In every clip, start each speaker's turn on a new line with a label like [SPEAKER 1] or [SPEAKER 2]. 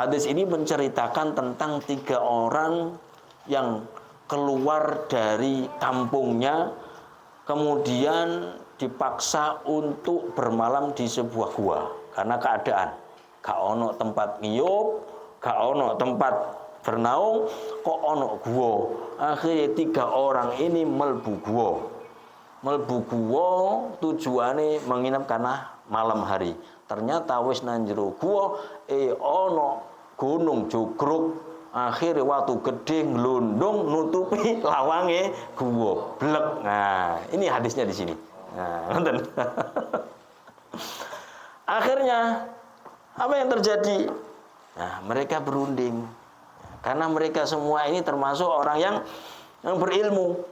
[SPEAKER 1] Hadis ini menceritakan tentang 3 orang yang keluar dari kampungnya, kemudian dipaksa untuk bermalam di sebuah gua karena keadaan gak ono tempat ngiyup, gak ono tempat bernaung, kok ono gua. Akhirnya 3 orang ini melbu gua. Melbu gua tujuannya menginap karena malam hari. Ternyata wis nang jero gua ono gunung jugruk. Akhirnya waktu gede nglundung nutupi lawange gua. Blek. Nah, ini hadisnya di sini. Nah, nonton. Akhirnya apa yang terjadi? Nah, mereka berunding. Karena mereka semua ini termasuk orang yang berilmu.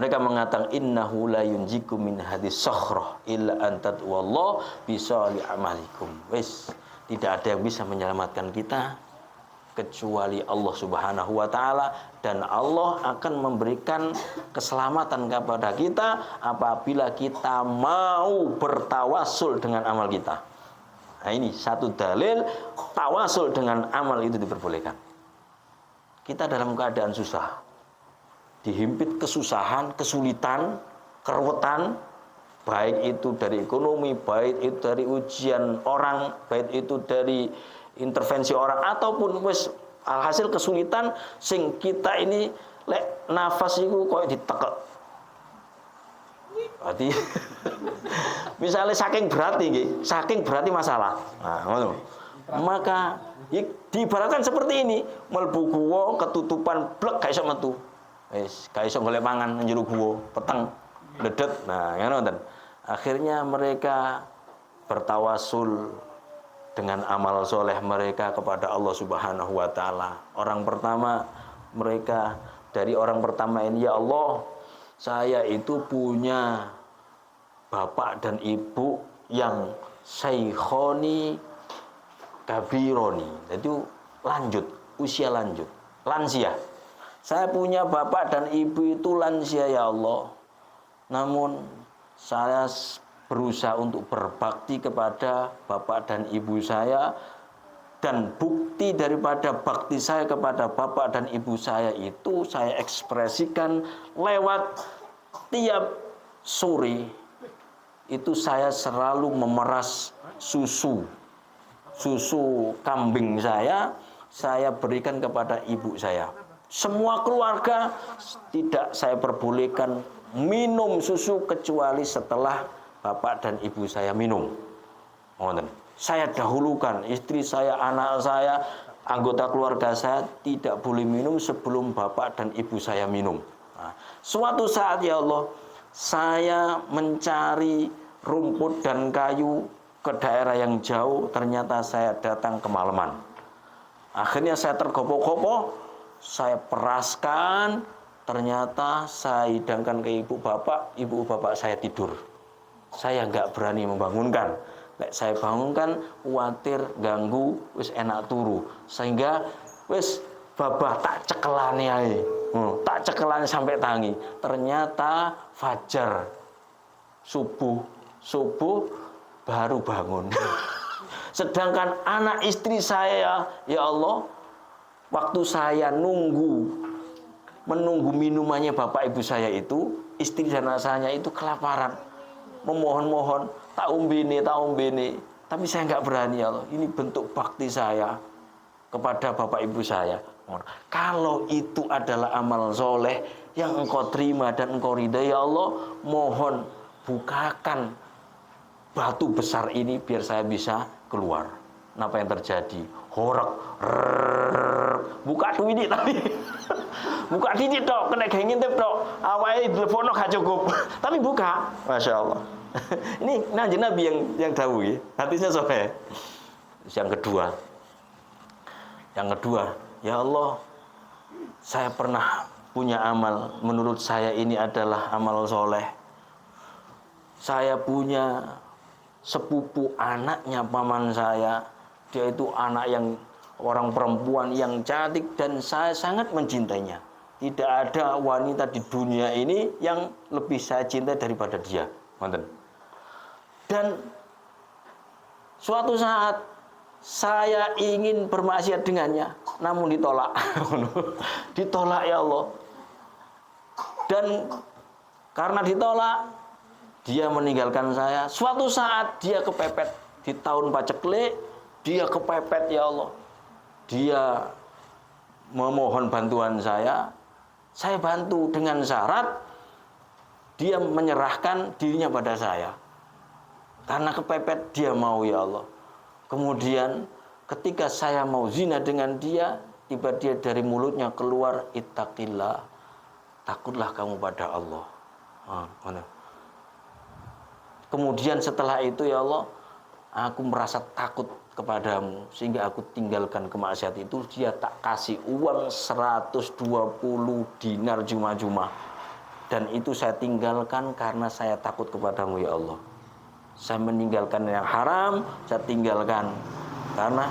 [SPEAKER 1] Mereka mengatakan innahu la yunjikum min hadis sakhrah illa antat wallah bisali amalikum. Wis, tidak ada yang bisa menyelamatkan kita kecuali Allah Subhanahu wa taala, dan Allah akan memberikan keselamatan kepada kita apabila kita mau bertawasul dengan amal kita. Nah, ini satu dalil tawasul dengan amal itu diperbolehkan. Kita dalam keadaan susah, dihimpit kesusahan, kesulitan, keruwetan, baik itu dari ekonomi, baik itu dari ujian orang, baik itu dari intervensi orang, ataupun wis alhasil kesulitan sing kita ini lek nafas iku koyo ditekek. Berarti misalnya saking berarti masalah. Nah, ngono. Maka diibaratkan seperti ini, mlebu guwa ketutupan blek gak iso metu. Wis gak iso golek pangan nang jero guwa, peteng, dedet. Nah, ngono ten. Akhirnya mereka bertawasul dengan amal soleh mereka kepada Allah Subhanahu wa taala. Orang pertama ini, ya Allah, saya itu punya bapak dan ibu yang saikhoni kabironi. Itu usia lansia. Saya punya bapak dan ibu itu lansia ya Allah. Namun saya berusaha untuk berbakti kepada bapak dan ibu saya, dan bukti daripada bakti saya kepada bapak dan ibu saya itu saya ekspresikan lewat tiap sore itu saya selalu memeras susu kambing saya berikan kepada ibu saya. Semua keluarga tidak saya perbolehkan minum susu kecuali setelah bapak dan ibu saya minum. Saya dahulukan istri saya, anak saya, anggota keluarga saya tidak boleh minum sebelum bapak dan ibu saya minum. Nah, suatu saat ya Allah, saya mencari rumput dan kayu ke daerah yang jauh, ternyata saya datang kemalaman. Akhirnya saya tergopoh-gopoh, saya peraskan, ternyata saya hidangkan ke ibu bapak saya tidur. Saya nggak berani membangunkan. Lek saya bangunkan, khawatir ganggu, wis enak turu. Sehingga wis babah tak cekelane ae. Tak cekelane sampai tangi. Ternyata fajar, subuh baru bangun. Sedangkan anak istri saya, ya Allah, waktu saya menunggu minumannya bapak ibu saya itu, istri dan anak saya itu kelaparan. Memohon-mohon, tak umbini, tapi saya nggak berani ya Allah. Ini bentuk bakti saya kepada bapak ibu saya. Kalau itu adalah amal soleh yang engkau terima dan engkau ridha, ya Allah, mohon bukakan batu besar ini biar saya bisa keluar. Apa yang terjadi? Horek, buka duit tapi buka titik dok, kena ngintip dok, awalnya telepono gak cukup, tapi buka, masya Allah. Ini Nabi yang tahu ya, hadisnya soleh. Yang kedua, ya Allah, saya pernah punya amal, menurut saya ini adalah amal soleh. Saya punya sepupu anaknya paman saya. Dia itu anak yang orang perempuan yang cantik dan saya sangat mencintainya. Tidak ada wanita di dunia ini yang lebih saya cintai daripada dia. Dan suatu saat saya ingin bermaksiat dengannya, namun ditolak. Ditolak ya Allah. Dan karena ditolak, dia meninggalkan saya. Suatu saat dia kepepet di tahun paceklik, dia kepepet ya Allah. Dia memohon bantuan saya bantu dengan syarat dia menyerahkan dirinya pada saya. Karena kepepet dia mau ya Allah. Kemudian ketika saya mau zina dengan dia, tiba dia dari mulutnya keluar, ittaqillah, takutlah kamu pada Allah. Kemudian setelah itu ya Allah, aku merasa takut kepadamu sehingga aku tinggalkan kemaksiat itu. Dia tak kasih uang 120 dinar juma-juma, dan itu saya tinggalkan karena saya takut kepadamu ya Allah. Saya meninggalkan yang haram, saya tinggalkan karena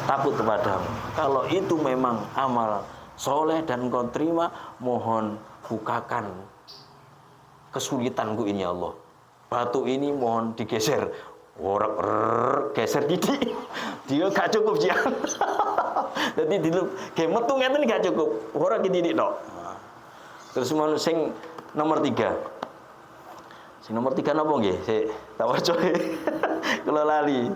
[SPEAKER 1] takut kepadamu. Kalau itu memang amal soleh dan engkau terima, mohon bukakan kesulitanku ini ya Allah. Batu ini mohon digeser. Geser didik. Dia gak cukup dia. Jadi dulu kayak metu ngeten gak cukup. Ora didik tok. Terus mau sing nomor 3. Sing nomor 3 napa nggih? Sik tak waca. Kula lali.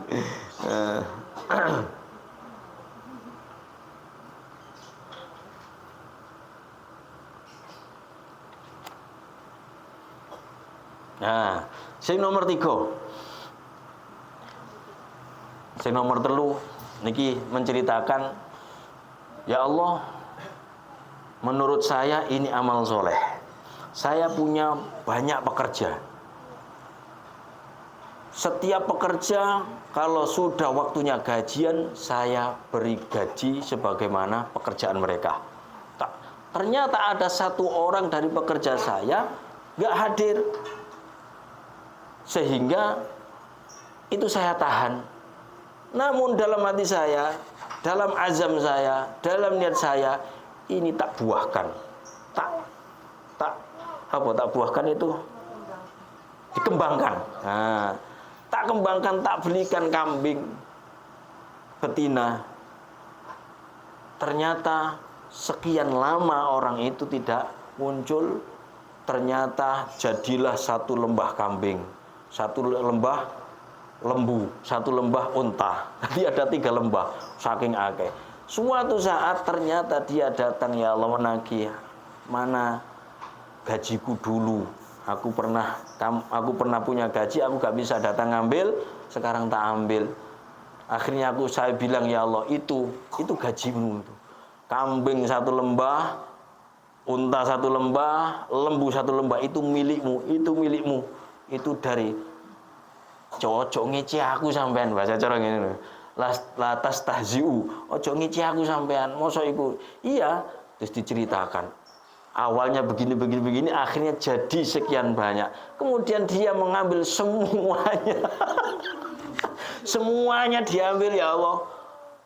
[SPEAKER 1] Nah, sing nomor 3. Sing nomor 3 niki menceritakan, ya Allah, menurut saya ini amal soleh. Saya punya banyak pekerja. Setiap pekerja kalau sudah waktunya gajian, saya beri gaji sebagaimana pekerjaan mereka. Ternyata ada satu orang dari pekerja saya nggak hadir. Sehingga itu saya tahan. Namun dalam hati saya, dalam azam saya, dalam niat saya, ini tak buahkan. Tak buahkan itu dikembangkan. Nah, tak kembangkan, tak belikan kambing betina. Ternyata sekian lama orang itu tidak muncul. Ternyata jadilah satu lembah kambing, satu lembah lembu, satu lembah unta. Jadi ada 3 lembah, saking akeh. Suatu saat ternyata dia datang, ya Allah, menagih, mana gajiku dulu. Aku pernah punya gaji, aku gak bisa datang ngambil, sekarang tak ambil. Akhirnya saya bilang, ya Allah, itu gajimu itu. Kambing 1 lembah, unta 1 lembah, lembu 1 lembah, itu milikmu, itu milikmu. Itu dari cocok ngece aku sampean, bahasa cara ngene. Latas tahziu, ojo ngece aku sampean, mosok iku. Iya, terus diceritakan. Awalnya begini, akhirnya jadi sekian banyak. Kemudian dia mengambil semuanya. Semuanya diambil, ya Allah.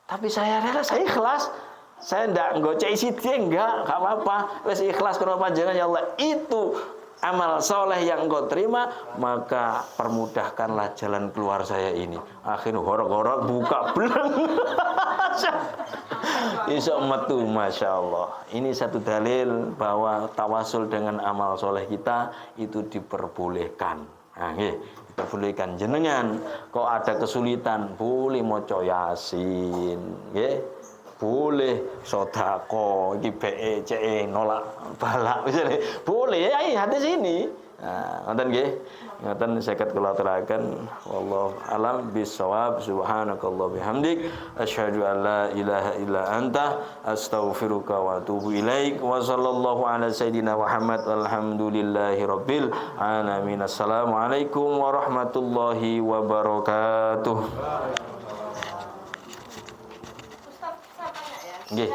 [SPEAKER 1] Tapi saya rela, saya ikhlas. Saya enggak ngocek isi dia, enggak apa-apa. Wes ikhlas karena panjenengan, ya Allah. Itu amal soleh yang engkau terima, maka permudahkanlah jalan keluar saya ini. Akhirnya horok-horok buka belang. Iso metu, Masya Allah. Ini satu dalil bahwa tawasul dengan amal soleh kita itu diperbolehkan. Nah, diperbolehkan. Jenengan kok ada kesulitan, boleh maca Yasin, nggih. Boleh sodako, GPE, nolak balak, misalnya. Boleh, ya hati sini. Nah, ngoten nggih. Ngoten saged kula aturaken. Wallahu alam bisawab. Subhanakallah bihamdik, asyhadu an la ilaha illa anta, astaghfiruka wa atubu ilaik. Wa sallallahu ala sayidina Muhammad walhamdulillahi rabbil alamin. Assalamualaikum warahmatullahi wabarakatuh. Nggih.